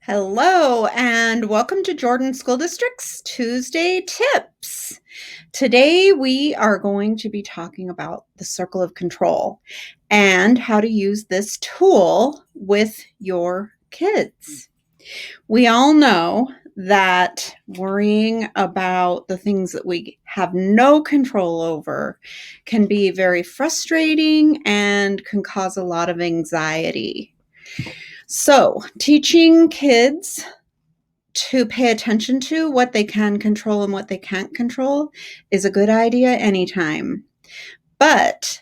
Hello, and welcome to Jordan School District's Tuesday Tips. Today, we are going to be talking about the circle of control and how to use this tool with your kids. We all know that worrying about the things that we have no control over can be very frustrating and can cause a lot of anxiety. So, teaching kids to pay attention to what they can control and what they can't control is a good idea anytime. But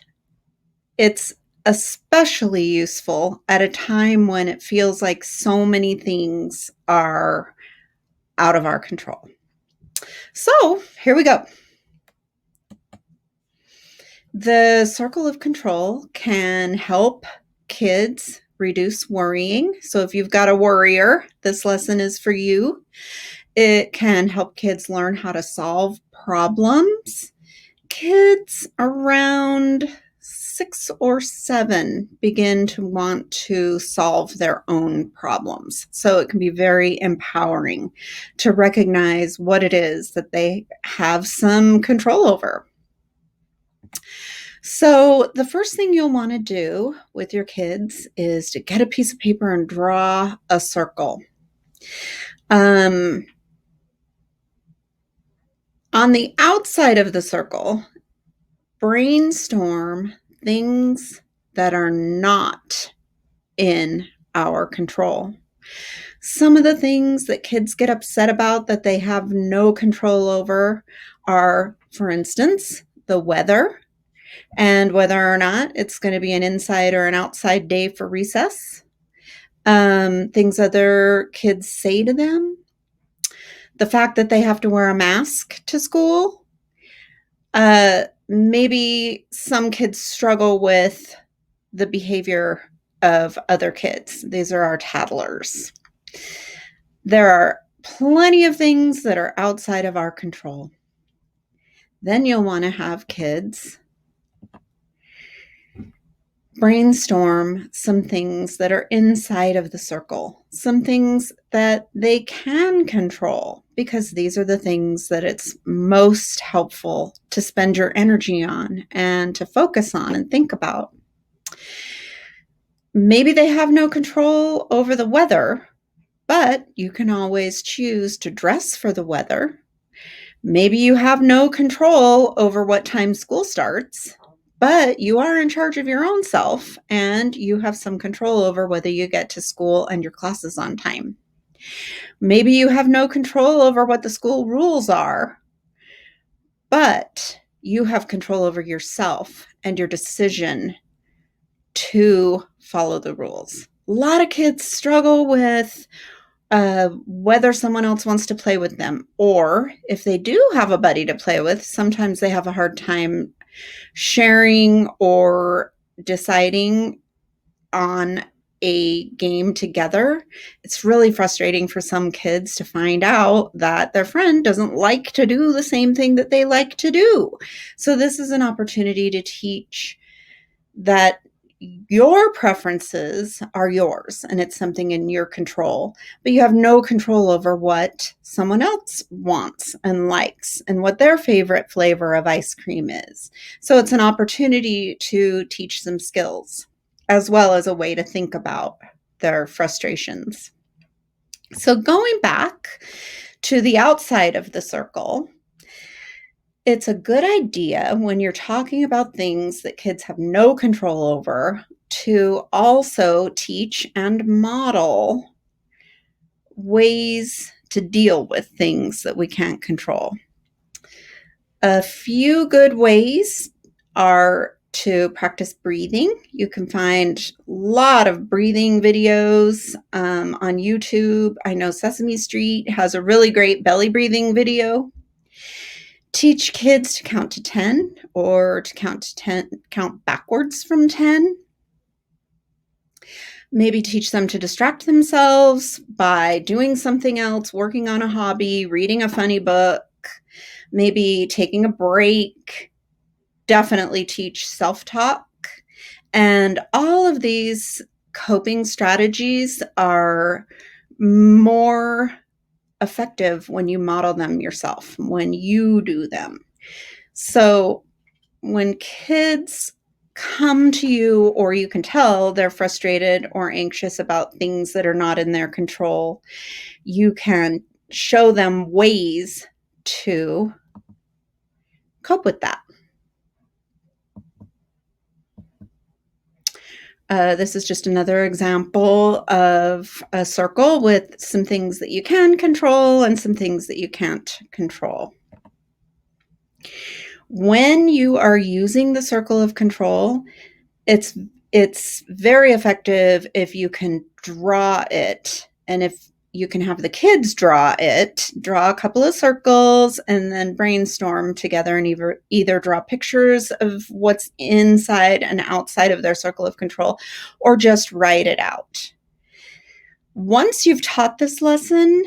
it's especially useful at a time when it feels like so many things are out of our control. So, here we go. The circle of control can help kids reduce worrying. So, if you've got a worrier, this lesson is for you. It can help kids learn how to solve problems. Kids around 6 or 7 begin to want to solve their own problems. So it can be very empowering to recognize what it is that they have some control over. So the first thing you'll want to do with your kids is to get a piece of paper and draw a circle. On the outside of the circle, brainstorm things that are not in our control. Some of the things that kids get upset about that they have no control over are, for instance, the weather and whether or not it's going to be an inside or an outside day for recess. Things other kids say to them. The fact that they have to wear a mask to school. Maybe some kids struggle with the behavior of other kids. These are our tattlers. There are plenty of things that are outside of our control. Then you'll want to have kids brainstorm some things that are inside of the circle, some things that they can control, because these are the things that it's most helpful to spend your energy on and to focus on and think about. Maybe they have no control over the weather, but you can always choose to dress for the weather. Maybe you have no control over what time school starts, but you are in charge of your own self and you have some control over whether you get to school and your classes on time. Maybe you have no control over what the school rules are, but you have control over yourself and your decision to follow the rules. A lot of kids struggle with whether someone else wants to play with them, or if they do have a buddy to play with, sometimes they have a hard time sharing or deciding on a game together. It's really frustrating for some kids to find out that their friend doesn't like to do the same thing that they like to do. So this is an opportunity to teach that your preferences are yours and it's something in your control, but you have no control over what someone else wants and likes and what their favorite flavor of ice cream is. So it's an opportunity to teach them skills as well as a way to think about their frustrations. So going back to the outside of the circle, it's a good idea when you're talking about things that kids have no control over to also teach and model ways to deal with things that we can't control. A few good ways are to practice breathing. You can find a lot of breathing videos on YouTube. I know Sesame Street has a really great belly breathing video. Teach kids to count to 10 or to count backwards from 10. Maybe teach them to distract themselves by doing something else, working on a hobby, reading a funny book, maybe taking a break. Definitely teach self-talk. And all of these coping strategies are more effective when you model them yourself, when you do them. So when kids come to you, or you can tell they're frustrated or anxious about things that are not in their control, you can show them ways to cope with that. This is just another example of a circle with some things that you can control and some things that you can't control. When you are using the circle of control, it's very effective if you can draw it, and if you can have the kids draw a couple of circles and then brainstorm together and either draw pictures of what's inside and outside of their circle of control, or just write it out. Once you've taught this lesson,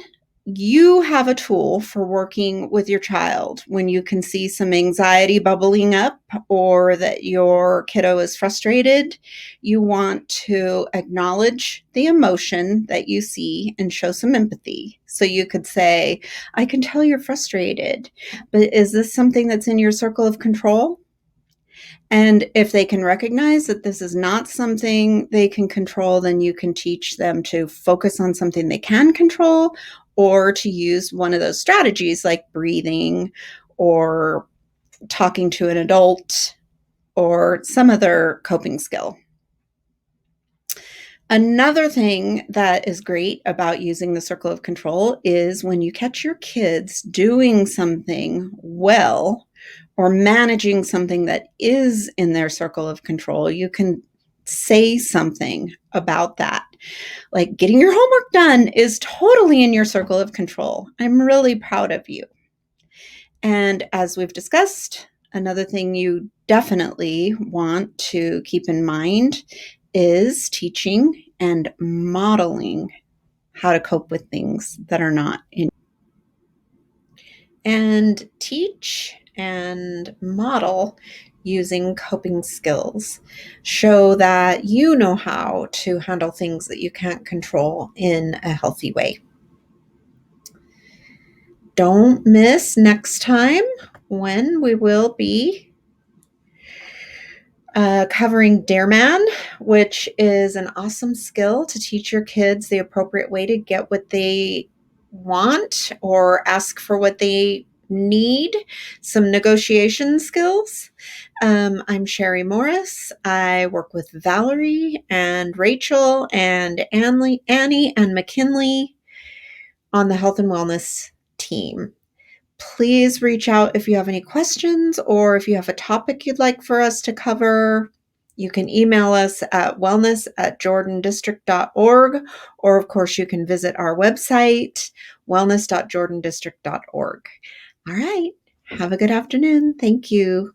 you have a tool for working with your child when you can see some anxiety bubbling up or that your kiddo is frustrated. You want to acknowledge the emotion that you see and show some empathy. So you could say, I can tell you're frustrated, but is this something that's in your circle of control? And if they can recognize that this is not something they can control, then you can teach them to focus on something they can control, or to use one of those strategies like breathing or talking to an adult or some other coping skill. Another thing that is great about using the circle of control is when you catch your kids doing something well or managing something that is in their circle of control, you can say something about that. Like, getting your homework done is totally in your circle of control. I'm really proud of you. And as we've discussed, another thing you definitely want to keep in mind is teaching and modeling how to cope with things that are not in. And teach and model using coping skills. Show that you know how to handle things that you can't control in a healthy way. Don't miss next time when we will be covering Dare Man, which is an awesome skill to teach your kids the appropriate way to get what they want or ask for what they need, some negotiation skills. I'm Sherry Morris. I work with Valerie and Rachel and Annie and McKinley on the health and wellness team. Please reach out if you have any questions or if you have a topic you'd like for us to cover. You can email us at wellness@jordandistrict.org, or of course you can visit our website, wellness.jordandistrict.org. All right. Have a good afternoon. Thank you.